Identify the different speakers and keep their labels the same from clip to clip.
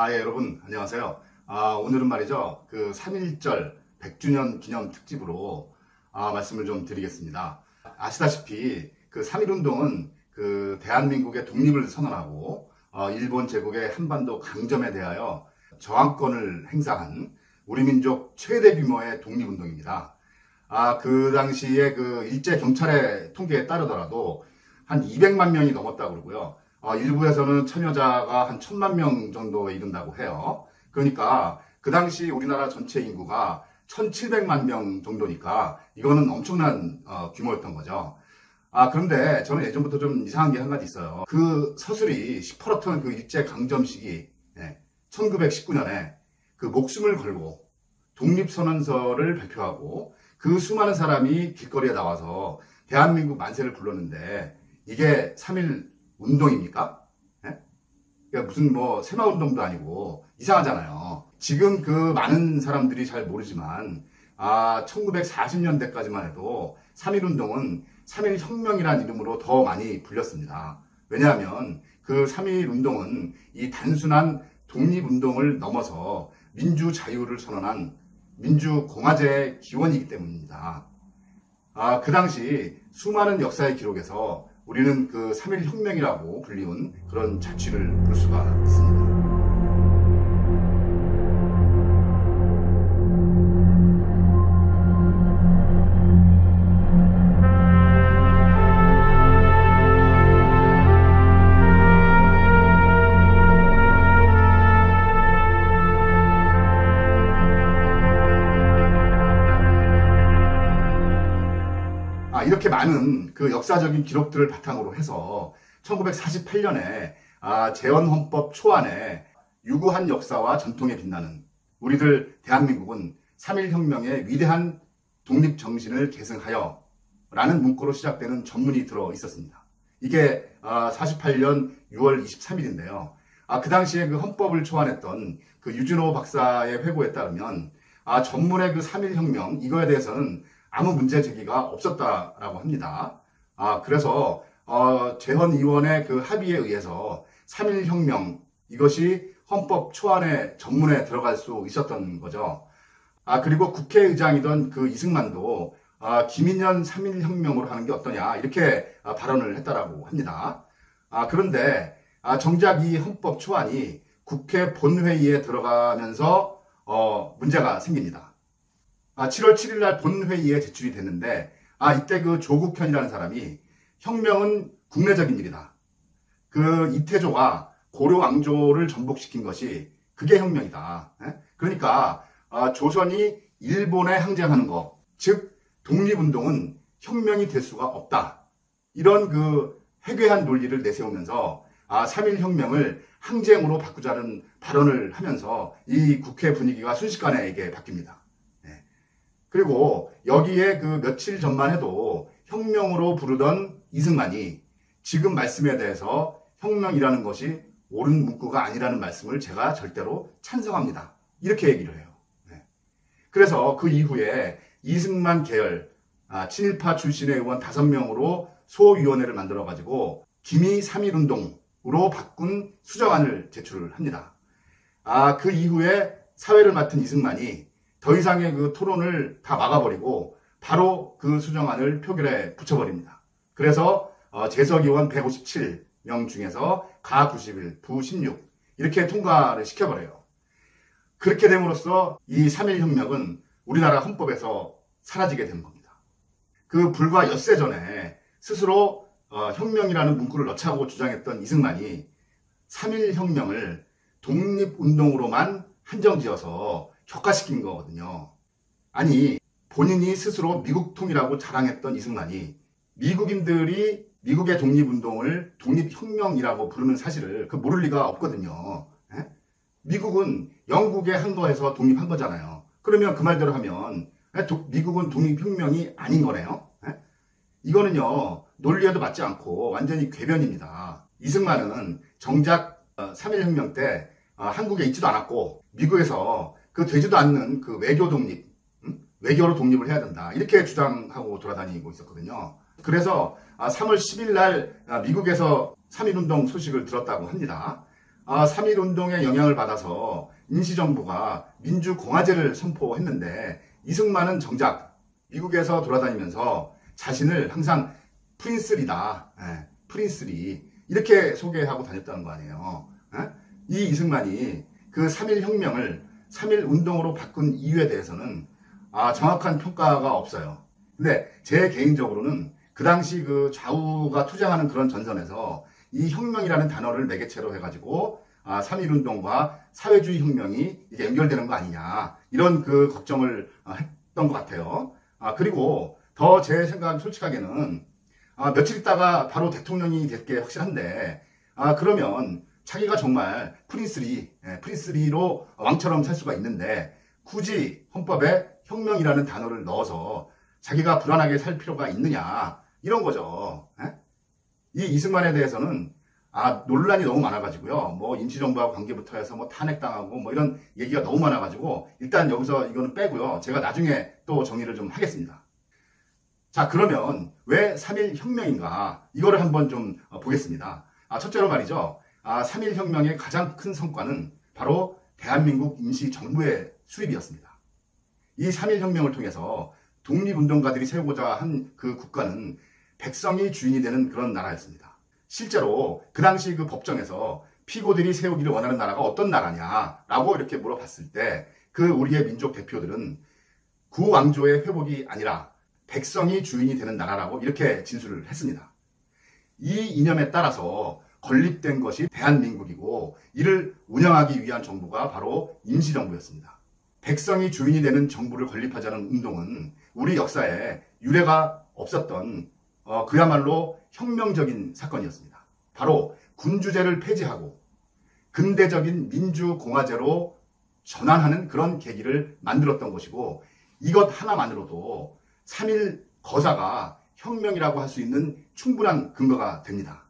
Speaker 1: 예, 여러분, 안녕하세요. 오늘은 말이죠. 그 3.1절 100주년 기념 특집으로 말씀을 좀 드리겠습니다. 아시다시피 그 3.1운동은 그 대한민국의 독립을 선언하고 일본 제국의 한반도 강점에 대하여 저항권을 행사한 우리 민족 최대 규모의 독립운동입니다. 그 당시에 그 일제 경찰의 통계에 따르더라도 한 200만 명이 넘었다고 그러고요. 일부에서는 참여자가 한 1000만 명 정도에 이른다고 해요. 그러니까 그 당시 우리나라 전체 인구가 1700만 명 정도니까 이거는 엄청난 규모였던 거죠. 그런데 저는 예전부터 좀 이상한 게 한 가지 있어요. 그 서슬이 시퍼렇던 그 일제 강점 시기 1919년에 그 목숨을 걸고 독립선언서를 발표하고 그 수많은 사람이 길거리에 나와서 대한민국 만세를 불렀는데 이게 3.1 운동입니까? 그러니까 무슨 뭐 새마운동도 아니고 이상하잖아요. 지금 그 많은 사람들이 잘 모르지만 1940년대까지만 해도 3.1 운동은 3.1 혁명이라는 이름으로 더 많이 불렸습니다. 왜냐하면 그 3.1 운동은 이 단순한 독립운동을 넘어서 민주자유를 선언한 민주공화제의 기원이기 때문입니다. 그 당시 수많은 역사의 기록에서 우리는 그 3.1 혁명이라고 불리운 그런 자취를 볼 수가 있습니다. 이렇게 많은 그 역사적인 기록들을 바탕으로 해서 1948년에 재헌헌법 초안에 유구한 역사와 전통에 빛나는 우리들 대한민국은 3.1 혁명의 위대한 독립정신을 계승하여 라는 문구로 시작되는 전문이 들어 있었습니다. 이게 48년 6월 23일인데요. 그 당시에 그 헌법을 초안했던 그 유진호 박사의 회고에 따르면 전문의 그 3.1 혁명 이거에 대해서는 아무 문제 제기가 없었다라고 합니다. 그래서 재헌의원의 그 합의에 의해서 3.1 혁명 이것이 헌법 초안의 전문에 들어갈 수 있었던 거죠. 그리고 국회의장이던 그 이승만도 김인현 3.1 혁명으로 하는 게 어떠냐 이렇게 발언을 했다라고 합니다. 그런데 정작 이 헌법 초안이 국회 본회의에 들어가면서 문제가 생깁니다. 7월 7일 날 본회의에 제출이 됐는데 이때 그 조국현이라는 사람이 혁명은 국내적인 일이다. 그 이태조가 고려 왕조를 전복시킨 것이 그게 혁명이다. 그러니까 조선이 일본에 항쟁하는 것, 즉 독립운동은 혁명이 될 수가 없다. 이런 그 해괴한 논리를 내세우면서 3.1 혁명을 항쟁으로 바꾸자는 발언을 하면서 이 국회 분위기가 순식간에 이게 바뀝니다. 그리고 여기에 그 며칠 전만 해도 혁명으로 부르던 이승만이 지금 말씀에 대해서 혁명이라는 것이 옳은 문구가 아니라는 말씀을 제가 절대로 찬성합니다. 이렇게 얘기를 해요. 그래서 그 이후에 이승만 계열 친일파 출신의 의원 5명으로 소위원회를 만들어가지고 기미 3.1 운동으로 바꾼 수정안을 제출을 합니다. 그 이후에 사회를 맡은 이승만이 더 이상의 그 토론을 다 막아버리고 바로 그 수정안을 표결에 붙여버립니다. 그래서 재석의원 157명 중에서 가 91, 부 16 이렇게 통과를 시켜버려요. 그렇게 됨으로써 이 3.1 혁명은 우리나라 헌법에서 사라지게 되는 겁니다. 그 불과 엿새 전에 스스로 혁명이라는 문구를 넣자고 주장했던 이승만이 3.1 혁명을 독립운동으로만 한정지어서 격화시킨 거거든요. 아니 본인이 스스로 미국통이라고 자랑했던 이승만이 미국인들이 미국의 독립운동을 독립혁명이라고 부르는 사실을 모를 리가 없거든요. 미국은 영국의 항거에서 독립한 거잖아요. 그러면 그 말대로 하면 미국은 독립혁명이 아닌 거네요. 이거는요 논리에도 맞지 않고 완전히 궤변입니다. 이승만은 정작 3.1 혁명 때 한국에 있지도 않았고 미국에서 그 되지도 않는 그 외교 독립, 외교로 독립을 해야 된다. 이렇게 주장하고 돌아다니고 있었거든요. 그래서 3월 10일 날 미국에서 3.1 운동 소식을 들었다고 합니다. 3.1운동의 영향을 받아서 임시정부가 민주공화제를 선포했는데 이승만은 정작 미국에서 돌아다니면서 자신을 항상 프린스리다, 프린스리 이렇게 소개하고 다녔다는 거 아니에요. 이 이승만이 그 3.1혁명을 3.1운동으로 바꾼 이유에 대해서는 정확한 평가가 없어요. 근데 제 개인적으로는 그 당시 그 좌우가 투쟁하는 그런 전선에서 이 혁명이라는 단어를 매개체로 해가지고 3.1운동과 사회주의 혁명이 이게 연결되는 거 아니냐 이런 그 걱정을 했던 것 같아요. 그리고 더 제 생각 솔직하게는 며칠 있다가 바로 대통령이 될 게 확실한데 그러면 자기가 정말 프린스리로 왕처럼 살 수가 있는데 굳이 헌법에 혁명이라는 단어를 넣어서 자기가 불안하게 살 필요가 있느냐 이런 거죠. 이 이승만에 대해서는 논란이 너무 많아가지고요. 뭐 임시정부와 관계부터 해서 뭐 탄핵당하고 뭐 이런 얘기가 너무 많아가지고 일단 여기서 이거는 빼고요. 제가 나중에 또 정리를 좀 하겠습니다. 자, 그러면 왜 3.1혁명인가 이거를 한번 좀 보겠습니다. 첫째로 말이죠. 3.1혁명의 가장 큰 성과는 바로 대한민국 임시정부의 수립이었습니다. 이 3.1혁명을 통해서 독립운동가들이 세우고자 한 그 국가는 백성이 주인이 되는 그런 나라였습니다. 실제로 그 당시 그 법정에서 피고들이 세우기를 원하는 나라가 어떤 나라냐라고 이렇게 물어봤을 때 그 우리의 민족 대표들은 구왕조의 회복이 아니라 백성이 주인이 되는 나라라고 이렇게 진술을 했습니다. 이 이념에 따라서 건립된 것이 대한민국이고 이를 운영하기 위한 정부가 바로 임시정부였습니다. 백성이 주인이 되는 정부를 건립하자는 운동은 우리 역사에 유례가 없었던 그야말로 혁명적인 사건이었습니다. 바로 군주제를 폐지하고 근대적인 민주공화제로 전환하는 그런 계기를 만들었던 것이고 이것 하나만으로도 3.1 거사가 혁명이라고 할 수 있는 충분한 근거가 됩니다.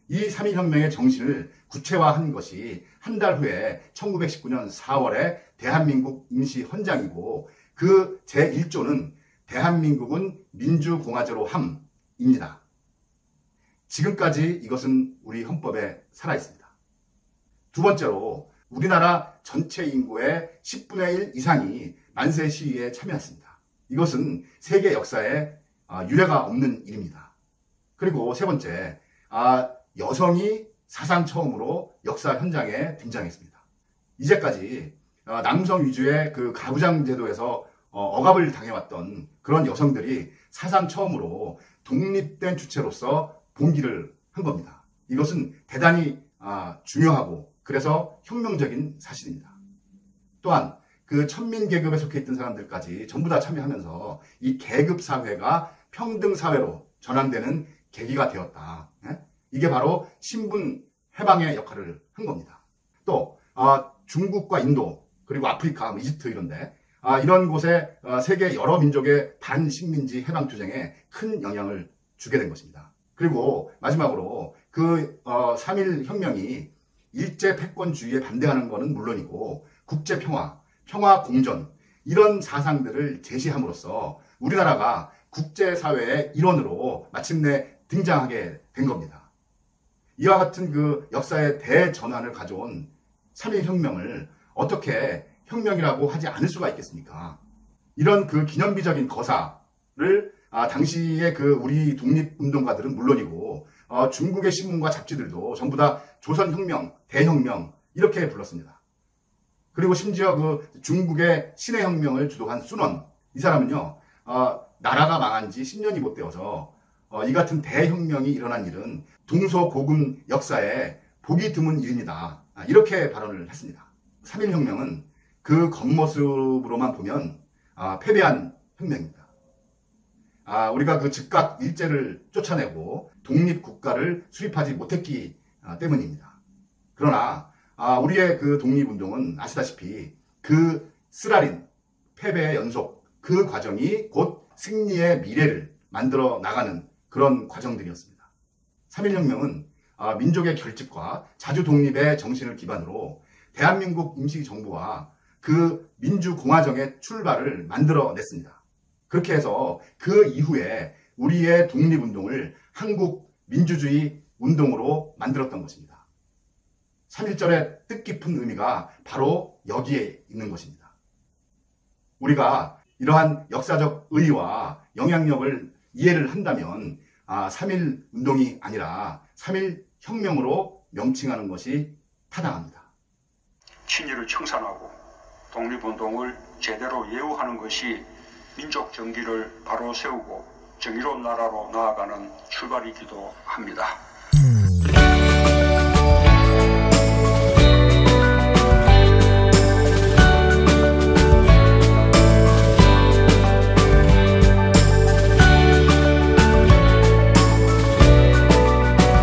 Speaker 1: 이 3.1혁명의 정신을 구체화한 것이 한 달 후에 1919년 4월에 대한민국 임시헌장이고 그 제1조는 대한민국은 민주공화제로 함입니다. 지금까지 이것은 우리 헌법에 살아있습니다. 두 번째로 우리나라 전체 인구의 10분의 1 이상이 만세 시위에 참여했습니다. 이것은 세계 역사에 유례가 없는 일입니다. 그리고 세 번째, 여성이 사상 처음으로 역사 현장에 등장했습니다. 이제까지 남성 위주의 그 가부장 제도에서 억압을 당해왔던 그런 여성들이 사상 처음으로 독립된 주체로서 봉기를 한 겁니다. 이것은 대단히 중요하고 그래서 혁명적인 사실입니다. 또한 그 천민 계급에 속해 있던 사람들까지 전부 다 참여하면서 이 계급 사회가 평등 사회로 전환되는 계기가 되었다. 이게 바로 신분 해방의 역할을 한 겁니다. 또 중국과 인도 그리고 아프리카, 이집트 이런데 이런 곳에 세계 여러 민족의 반식민지 해방 투쟁에 큰 영향을 주게 된 것입니다. 그리고 마지막으로 그 3.1 혁명이 일제 패권주의에 반대하는 것은 물론이고 국제 평화, 평화 공존 이런 사상들을 제시함으로써 우리나라가 국제사회의 일원으로 마침내 등장하게 된 겁니다. 이와 같은 그 역사의 대전환을 가져온 3.1 혁명을 어떻게 혁명이라고 하지 않을 수가 있겠습니까? 이런 그 기념비적인 거사를 당시에 그 우리 독립운동가들은 물론이고 중국의 신문과 잡지들도 전부 다 조선혁명, 대혁명 이렇게 불렀습니다. 그리고 심지어 그 중국의 신해혁명을 주도한 순원 이 사람은요 나라가 망한 지 10년이 못 되어서 이 같은 대혁명이 일어난 일은 동서고금 역사에 보기 드문 일입니다. 이렇게 발언을 했습니다. 3.1 혁명은 그 겉모습으로만 보면 패배한 혁명입니다. 우리가 그 즉각 일제를 쫓아내고 독립국가를 수립하지 못했기 때문입니다. 그러나 우리의 그 독립운동은 아시다시피 그 쓰라린 패배의 연속 그 과정이 곧 승리의 미래를 만들어 나가는 그런 과정들이었습니다. 3.1 혁명은 민족의 결집과 자주 독립의 정신을 기반으로 대한민국 임시정부와 그 민주공화정의 출발을 만들어냈습니다. 그렇게 해서 그 이후에 우리의 독립운동을 한국 민주주의 운동으로 만들었던 것입니다. 3.1절의 뜻깊은 의미가 바로 여기에 있는 것입니다. 우리가 이러한 역사적 의의와 영향력을 이해를 한다면 3.1 운동이 아니라 3.1 혁명으로 명칭하는 것이 타당합니다.
Speaker 2: 친일을 청산하고 독립운동을 제대로 예우하는 것이 민족 정기를 바로 세우고 정의로운 나라로 나아가는 출발이기도 합니다.